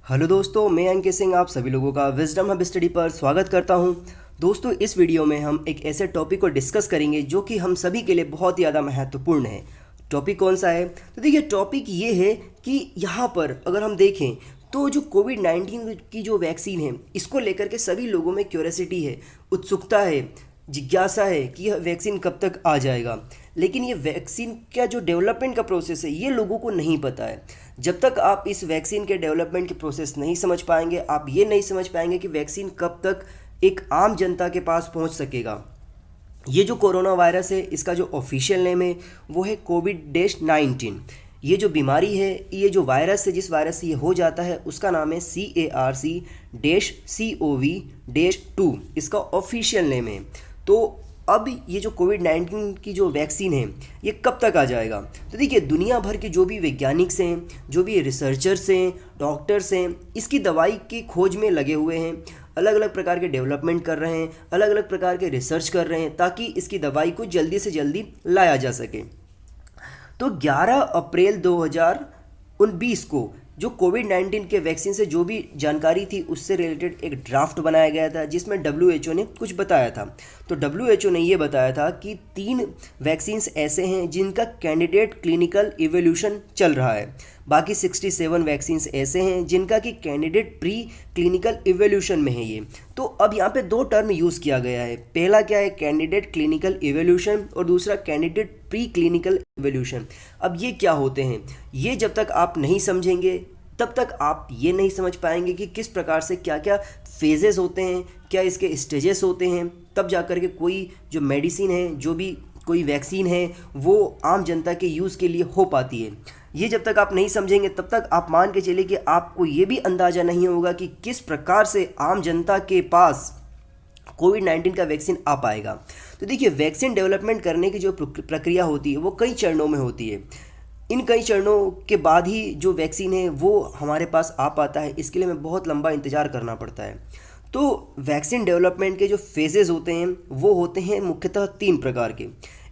Hello दोस्तों, मैं अंकित सिंह आप सभी लोगों का विजडम हब स्टडी पर स्वागत करता हूं। दोस्तों, इस वीडियो में हम एक ऐसे टॉपिक को डिस्कस करेंगे जो कि हम सभी के लिए बहुत ही ज़्यादा महत्वपूर्ण है। टॉपिक कौन सा है? तो देखिए, टॉपिक ये है कि यहाँ पर अगर हम देखें तो जो कोविड-19 की जो वैक्सीन है, इसको लेकर के सभी लोगों में क्यूरियोसिटी है, उत्सुकता है, जिज्ञासा है कि यह वैक्सीन कब तक आ जाएगा। लेकिन ये वैक्सीन का जो डेवलपमेंट का प्रोसेस है, ये लोगों को नहीं पता है। जब तक आप इस वैक्सीन के डेवलपमेंट की प्रोसेस नहीं समझ पाएंगे, आप ये नहीं समझ पाएंगे कि वैक्सीन कब तक एक आम जनता के पास पहुंच सकेगा। ये जो कोरोना वायरस है, इसका जो ऑफिशियल नेम है वो है कोविड-19। ये जो बीमारी है, ये जो वायरस है, जिस वायरस से ये हो जाता है, उसका नाम है CARC-CoV-2। इसका ऑफिशियल नेम है। तो अब ये जो कोविड-19 की जो वैक्सीन है, ये कब तक आ जाएगा? तो देखिए, दुनिया भर के जो भी वैज्ञानिक हैं, जो भी रिसर्चर्स हैं, डॉक्टर्स हैं, इसकी दवाई की खोज में लगे हुए हैं, अलग अलग प्रकार के डेवलपमेंट कर रहे हैं, अलग अलग प्रकार के रिसर्च कर रहे हैं ताकि इसकी दवाई को जल्दी से जल्दी लाया जा सके। तो 11 अप्रैल 2019 को जो कोविड-19 के वैक्सीन से जो भी जानकारी थी, उससे रिलेटेड एक ड्राफ्ट बनाया गया था जिसमें WHO ने कुछ बताया था। तो WHO ने ये बताया था कि 3 वैक्सीन्स ऐसे हैं जिनका कैंडिडेट क्लिनिकल इवोल्यूशन चल रहा है। बाकी 67 वैक्सीन्स ऐसे हैं जिनका कि कैंडिडेट प्री क्लिनिकल इवोल्यूशन में है। ये तो अब यहाँ पे 2 टर्म यूज़ किया गया है। पहला क्या है? कैंडिडेट क्लिनिकल इवोल्यूशन, और दूसरा कैंडिडेट प्री क्लिनिकल इवोल्यूशन। अब ये क्या होते हैं? ये जब तक आप नहीं समझेंगे तब तक आप ये नहीं समझ पाएंगे कि किस प्रकार से क्या क्या फेजेस होते हैं, क्या इसके स्टेजेस होते हैं। तब जाकर के कोई जो मेडिसिन है, जो भी कोई वैक्सीन है, वो आम जनता के यूज़ के लिए हो पाती है। ये जब तक आप नहीं समझेंगे तब तक आप मान के चलिए कि आपको ये भी अंदाज़ा नहीं होगा कि किस प्रकार से आम जनता के पास कोविड-19 का वैक्सीन आ पाएगा। तो देखिए, वैक्सीन डेवलपमेंट करने की जो प्रक्रिया होती है वो कई चरणों में होती है। इन कई चरणों के बाद ही जो वैक्सीन है वो हमारे पास आ पाता है। इसके लिए हमें बहुत लंबा इंतज़ार करना पड़ता है। तो वैक्सीन डेवलपमेंट के जो फेजेस होते हैं वो होते हैं मुख्यतः 3 प्रकार के।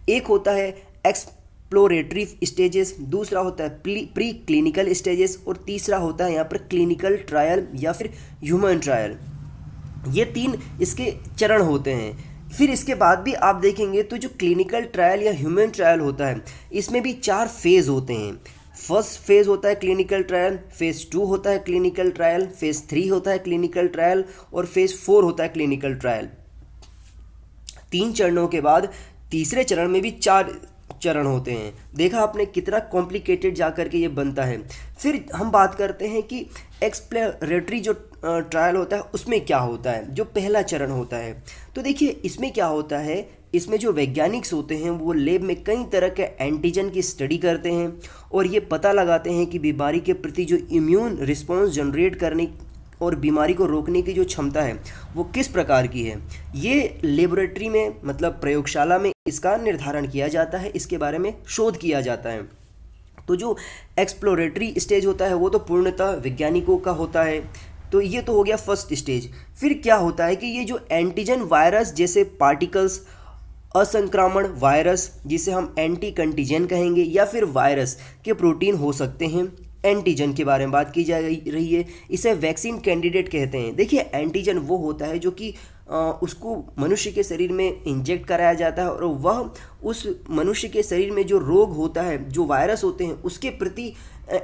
एक होता है एक्सप्लोरेटरी स्टेजेस, दूसरा होता है प्री क्लिनिकल स्टेजेस, और तीसरा होता है यहाँ पर क्लिनिकल ट्रायल या फिर ह्यूमन ट्रायल। ये 3 इसके चरण होते हैं। फिर इसके बाद भी आप देखेंगे तो जो क्लिनिकल ट्रायल या ह्यूमन ट्रायल होता है, इसमें भी 4 फेज़ होते हैं। फर्स्ट फेज़ होता है क्लिनिकल ट्रायल, फेज़ 2 होता है क्लिनिकल ट्रायल, फेज़ 3 होता है क्लिनिकल ट्रायल, और फेज़ 4 होता है क्लिनिकल ट्रायल। 3 चरणों के बाद तीसरे चरण में भी 4 चरण होते हैं। देखा आपने कितना कॉम्प्लिकेटेड जा कर के ये बनता है। फिर हम बात करते हैं कि एक्सप्लोरेटरी जो ट्रायल होता है उसमें क्या होता है, जो पहला चरण होता है। तो देखिए, इसमें क्या होता है, इसमें जो वैज्ञानिक्स होते हैं वो लैब में कई तरह के एंटीजन की स्टडी करते हैं और ये पता लगाते हैं कि बीमारी के प्रति जो इम्यून रिस्पॉन्स जनरेट करने और बीमारी को रोकने की जो क्षमता है वो किस प्रकार की है। ये लेबोरेटरी में, मतलब प्रयोगशाला में, इसका निर्धारण किया जाता है, इसके बारे में शोध किया जाता है। तो जो एक्सप्लोरेटरी स्टेज होता है वो तो पूर्णतः वैज्ञानिकों का होता है। तो ये तो हो गया फर्स्ट स्टेज। फिर क्या होता है कि ये जो एंटीजन वायरस जैसे पार्टिकल्स, असंक्रामण वायरस जिसे हम एंटी कंटीजन कहेंगे, या फिर वायरस के प्रोटीन हो सकते हैं। एंटीजन के बारे में बात की जा रही है, इसे वैक्सीन कैंडिडेट कहते हैं। देखिए, एंटीजन वो होता है जो कि उसको मनुष्य के शरीर में इंजेक्ट कराया जाता है और वह उस मनुष्य के शरीर में जो रोग होता है, जो वायरस होते हैं, उसके प्रति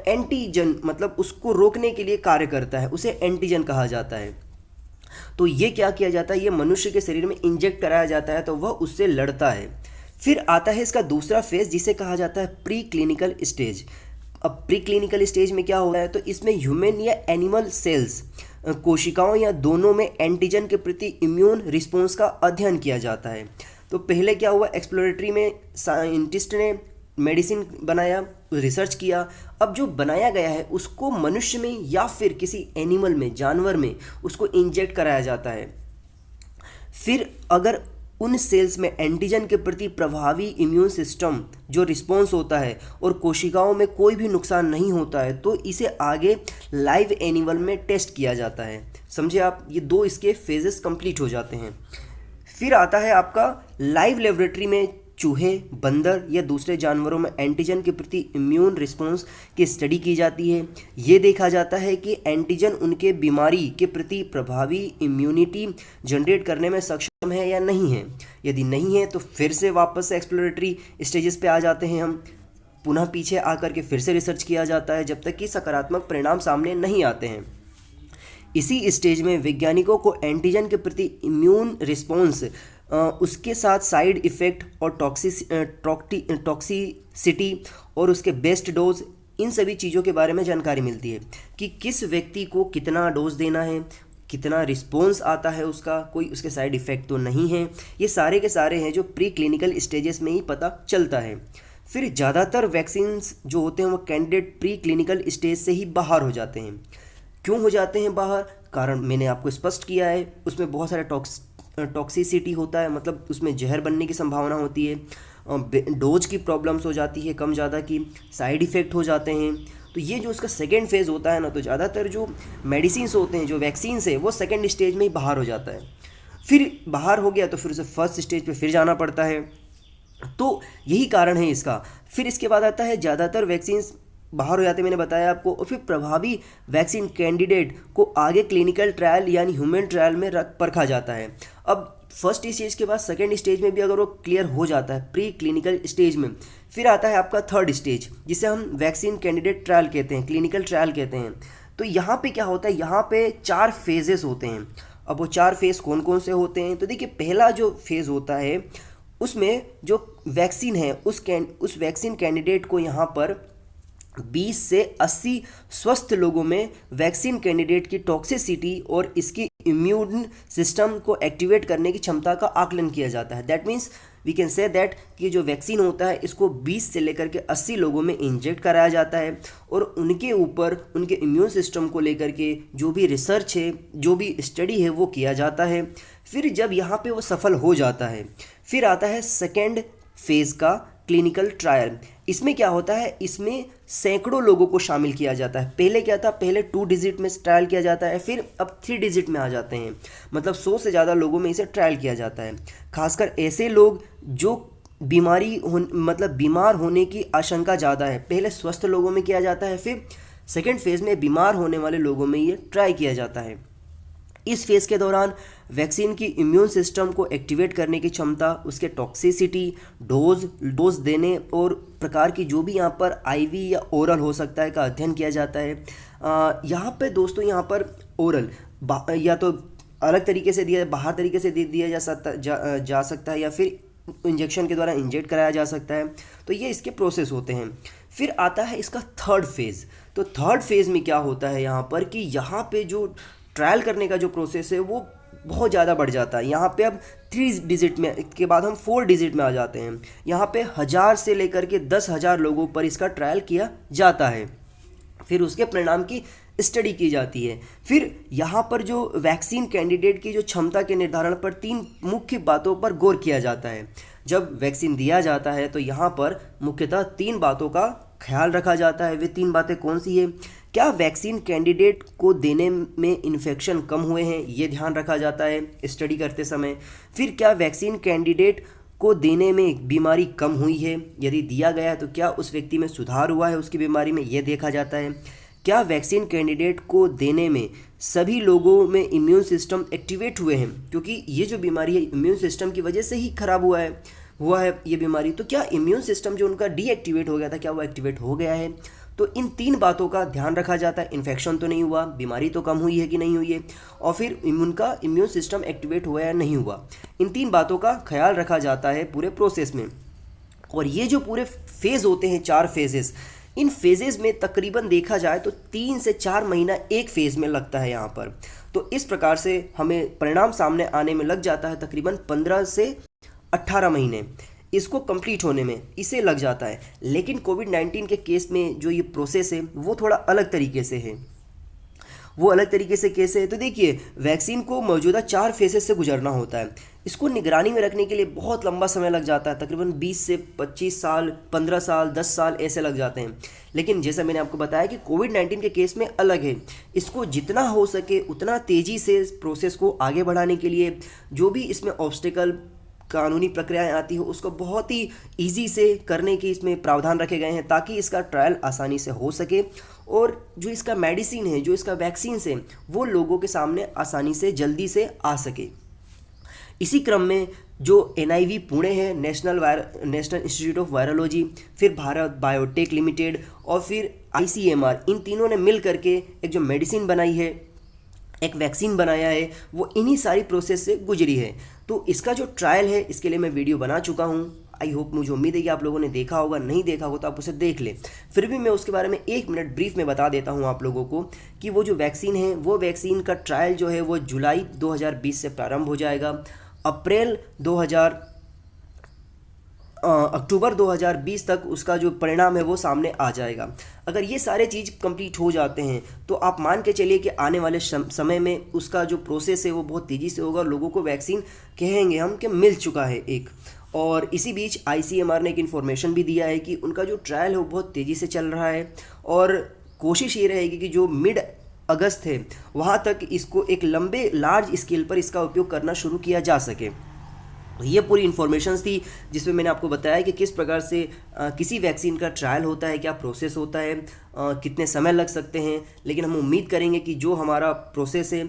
एंटीजन, मतलब उसको रोकने के लिए कार्य करता है, उसे एंटीजन कहा जाता है। तो ये क्या किया जाता है, ये मनुष्य के शरीर में इंजेक्ट कराया जाता है तो वह उससे लड़ता है। फिर आता है इसका दूसरा फेज जिसे कहा जाता है प्री क्लिनिकल स्टेज। अब प्री क्लिनिकल स्टेज में क्या हो रहा है, तो इसमें ह्यूमन या एनिमल सेल्स, कोशिकाओं या दोनों में एंटीजन के प्रति इम्यून रिस्पॉन्स का अध्ययन किया जाता है। तो पहले क्या हुआ, एक्सप्लोरेटरी में साइंटिस्ट ने मेडिसिन बनाया, रिसर्च किया। अब जो बनाया गया है उसको मनुष्य में या फिर किसी एनिमल में, जानवर में, उसको इंजेक्ट कराया जाता है। फिर अगर उन सेल्स में एंटीजन के प्रति प्रभावी इम्यून सिस्टम जो रिस्पॉन्स होता है और कोशिकाओं में कोई भी नुकसान नहीं होता है, तो इसे आगे लाइव एनिमल में टेस्ट किया जाता है। समझे आप, ये 2 इसके फेजेस कंप्लीट हो जाते हैं। फिर आता है आपका लाइव लेबोरेटरी में चूहे, बंदर या दूसरे जानवरों में एंटीजन के प्रति इम्यून रिस्पॉन्स की स्टडी की जाती है। ये देखा जाता है कि एंटीजन उनके बीमारी के प्रति प्रभावी इम्यूनिटी जनरेट करने में सक्षम है या नहीं है। यदि नहीं है तो फिर से वापस से एक्सप्लोरेटरी स्टेजेस पे आ जाते हैं हम, पुनः पीछे आकर के फिर से रिसर्च किया जाता है जब तक कि सकारात्मक परिणाम सामने नहीं आते हैं। इसी स्टेज में वैज्ञानिकों को एंटीजन के प्रति इम्यून रिस्पॉन्स, उसके साथ साइड इफ़ेक्ट और टॉक्सिसिटी और उसके बेस्ट डोज, इन सभी चीज़ों के बारे में जानकारी मिलती है कि किस व्यक्ति को कितना डोज देना है, कितना रिस्पॉन्स आता है उसका, कोई उसके साइड इफ़ेक्ट तो नहीं है। ये सारे के सारे हैं जो प्री क्लिनिकल स्टेजेस में ही पता चलता है। फिर ज़्यादातर वैक्सीन्स जो होते हैं वो कैंडिडेट प्री क्लिनिकल स्टेज से ही बाहर हो जाते हैं। क्यों हो जाते हैं बाहर? कारण मैंने आपको स्पष्ट किया है, उसमें बहुत सारे टॉक्सिसिटी होता है, मतलब उसमें जहर बनने की संभावना होती है, डोज की प्रॉब्लम्स हो जाती है कम ज़्यादा की, साइड इफ़ेक्ट हो जाते हैं। तो ये जो उसका सेकेंड फेज़ होता है ना, तो ज़्यादातर जो मेडिसिन्स होते हैं, जो वैक्सीन्स है, वो सेकेंड स्टेज में ही बाहर हो जाता है। फिर बाहर हो गया तो फिर उसे फर्स्ट स्टेज पे फिर जाना पड़ता है। तो यही कारण है इसका। फिर इसके बाद आता है ज़्यादातर वैक्सीन्स बाहर हो जाते हैं, मैंने बताया आपको, और फिर प्रभावी वैक्सीन कैंडिडेट को आगे क्लिनिकल ट्रायल यानी ह्यूमन ट्रायल में परखा जाता है। अब फर्स्ट स्टेज के बाद सेकेंड स्टेज में भी अगर वो क्लियर हो जाता है प्री क्लिनिकल स्टेज में, फिर आता है आपका थर्ड स्टेज जिसे हम वैक्सीन कैंडिडेट ट्रायल कहते हैं, क्लिनिकल ट्रायल कहते हैं। तो यहाँ पे क्या होता है, यहाँ पे 4 फेजेस होते हैं। अब वो 4 फेज़ कौन कौन से होते हैं? तो देखिए, पहला जो फेज़ होता है उसमें जो वैक्सीन है उस वैक्सीन कैंडिडेट को यहाँ पर 20 से 80 स्वस्थ लोगों में वैक्सीन कैंडिडेट की टॉक्सिसिटी और इसकी इम्यून सिस्टम को एक्टिवेट करने की क्षमता का आकलन किया जाता है। That means we can say that कि जो वैक्सीन होता है इसको 20 से लेकर के 80 लोगों में इंजेक्ट कराया जाता है और उनके ऊपर उनके इम्यून सिस्टम को लेकर के जो भी रिसर्च है, जो भी स्टडी है, वो किया जाता है। फिर जब यहाँ पे वो सफल हो जाता है, फिर आता है सेकेंड फेज़ का क्लिनिकल ट्रायल। इसमें क्या होता है, इसमें सैकड़ों लोगों को शामिल किया जाता है। पहले क्या था, पहले 2 डिजिट में ट्रायल किया जाता है, फिर अब 3 डिजिट में आ जाते हैं, मतलब 100 से ज़्यादा लोगों में इसे ट्रायल किया जाता है। खासकर ऐसे लोग जो मतलब बीमार होने की आशंका ज़्यादा है। पहले स्वस्थ लोगों में किया जाता है, फिर सेकेंड फेज़ में बीमार होने वाले लोगों में ये ट्राई किया जाता है। इस फेज़ के दौरान वैक्सीन की इम्यून सिस्टम को एक्टिवेट करने की क्षमता, उसके टॉक्सिसिटी, डोज देने और प्रकार की जो भी यहाँ पर आईवी या ओरल हो सकता है का अध्ययन किया जाता है। यहाँ पे दोस्तों, यहाँ पर ओरल या तो अलग तरीके से दिया, बाहर तरीके से दिया जा सकता है या फिर इंजेक्शन के द्वारा इंजेक्ट कराया जा सकता है। तो ये इसके प्रोसेस होते हैं। फिर आता है इसका थर्ड फेज़। तो थर्ड फेज़ में क्या होता है यहाँ पर कि यहाँ पे जो ट्रायल करने का जो प्रोसेस है वो बहुत ज़्यादा बढ़ जाता है। यहाँ पे अब 3 डिजिट में के बाद हम 4 डिजिट में आ जाते हैं। यहाँ पे 1000 से लेकर के 10,000 लोगों पर इसका ट्रायल किया जाता है। फिर उसके परिणाम की स्टडी की जाती है। फिर यहाँ पर जो वैक्सीन कैंडिडेट की जो क्षमता के निर्धारण पर 3 मुख्य बातों पर गौर किया जाता है। जब वैक्सीन दिया जाता है तो यहाँ पर मुख्यतः 3 बातों का ख्याल रखा जाता है। वे 3 बातें कौन सी है? क्या वैक्सीन कैंडिडेट को देने में इन्फेक्शन कम हुए हैं, ये ध्यान रखा जाता है स्टडी करते समय। फिर क्या वैक्सीन कैंडिडेट को देने में बीमारी कम हुई है, यदि दिया गया है तो क्या उस व्यक्ति में सुधार हुआ है उसकी बीमारी में, ये देखा जाता है। क्या वैक्सीन कैंडिडेट को देने में सभी लोगों में इम्यून सिस्टम एक्टिवेट हुए हैं, क्योंकि ये जो बीमारी है इम्यून सिस्टम की वजह से ही खराब हुआ है ये बीमारी। तो क्या इम्यून सिस्टम जो उनका डीएक्टिवेट हो गया था, क्या वो एक्टिवेट हो गया है? तो इन 3 बातों का ध्यान रखा जाता है। इन्फेक्शन तो नहीं हुआ, बीमारी तो कम हुई है कि नहीं हुई है, और फिर उनका इम्यून सिस्टम एक्टिवेट हुआ या नहीं हुआ। इन 3 बातों का ख्याल रखा जाता है पूरे प्रोसेस में। और ये जो पूरे फेज़ होते हैं, 4 फेजेस, इन फेजेस में तकरीबन देखा जाए तो 3 से 4 महीना एक फेज़ में लगता है यहाँ पर। तो इस प्रकार से हमें परिणाम सामने आने में लग जाता है तकरीबन 15 से 18 महीने इसको कंप्लीट होने में इसे लग जाता है। लेकिन कोविड-19 के केस में जो ये प्रोसेस है वो थोड़ा अलग तरीके से है। वो अलग तरीके से कैसे है? तो देखिए, वैक्सीन को मौजूदा 4 फेजेस से गुजरना होता है। इसको निगरानी में रखने के लिए बहुत लंबा समय लग जाता है, तकरीबन 20 से 25 साल, 15 साल, 10 साल ऐसे लग जाते हैं। लेकिन जैसा मैंने आपको बताया कि कोविड-19 के केस में अलग है। इसको जितना हो सके उतना तेज़ी से प्रोसेस को आगे बढ़ाने के लिए जो भी इसमें ऑब्स्टिकल कानूनी प्रक्रियाएं आती हो उसको बहुत ही ईजी से करने के इसमें प्रावधान रखे गए हैं, ताकि इसका ट्रायल आसानी से हो सके और जो इसका मेडिसिन है, जो इसका वैक्सीन है, वो लोगों के सामने आसानी से जल्दी से आ सके। इसी क्रम में जो NIV पुणे है, नेशनल इंस्टीट्यूट ऑफ वायरोलॉजी, फिर भारत बायोटेक लिमिटेड और फिर ICMR, इन तीनों ने मिल करके एक जो मेडिसिन बनाई है, एक वैक्सीन बनाया है, वो इन्हीं सारी प्रोसेस से गुजरी है। तो इसका जो ट्रायल है, इसके लिए मैं वीडियो बना चुका हूँ। आई होप, मुझे उम्मीद है कि आप लोगों ने देखा होगा, नहीं देखा होगा तो आप उसे देख लें। फिर भी मैं उसके बारे में 1 मिनट ब्रीफ में बता देता हूँ आप लोगों को कि वो जो वैक्सीन है, वो वैक्सीन का ट्रायल जो है वो जुलाई 2020 से प्रारंभ हो जाएगा। अक्टूबर 2020 तक उसका जो परिणाम है वो सामने आ जाएगा। अगर ये सारे चीज़ कंप्लीट हो जाते हैं तो आप मान के चलिए कि आने वाले समय में उसका जो प्रोसेस है वो बहुत तेज़ी से होगा, लोगों को वैक्सीन कहेंगे हम कि मिल चुका है एक। और इसी बीच ICMR ने एक इन्फॉर्मेशन भी दिया है कि उनका जो ट्रायल है वो बहुत तेज़ी से चल रहा है और कोशिश ये रहेगी कि जो मिड अगस्त है वहाँ तक इसको एक लंबे लार्ज स्केल पर इसका उपयोग करना शुरू किया जा सके। ये पूरी इन्फॉर्मेशंस थी जिसमें मैंने आपको बताया कि किस प्रकार से किसी वैक्सीन का ट्रायल होता है, क्या प्रोसेस होता है, कितने समय लग सकते हैं। लेकिन हम उम्मीद करेंगे कि जो हमारा प्रोसेस है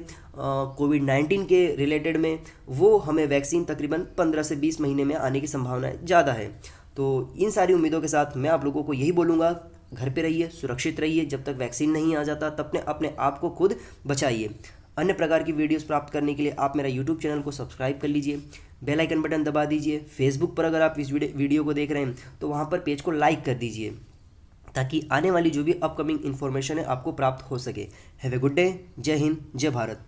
कोविड-19 के रिलेटेड में, वो हमें वैक्सीन तकरीबन 15 से 20 महीने में आने की संभावना ज़्यादा है। तो इन सारी उम्मीदों के साथ मैं आप लोगों को यही बोलूँगा, घर पे रहिए, सुरक्षित रहिए, जब तक वैक्सीन नहीं आ जाता तब अपने आप को खुद बचाइए। अन्य प्रकार की वीडियोस प्राप्त करने के लिए आप मेरा यूट्यूब चैनल को सब्सक्राइब कर लीजिए, बेल आइकन बटन दबा दीजिए। फेसबुक पर अगर आप इस वीडियो को देख रहे हैं तो वहाँ पर पेज को लाइक कर दीजिए, ताकि आने वाली जो भी अपकमिंग इन्फॉर्मेशन है आपको प्राप्त हो सके। Have a good day. जय हिंद, जय भारत।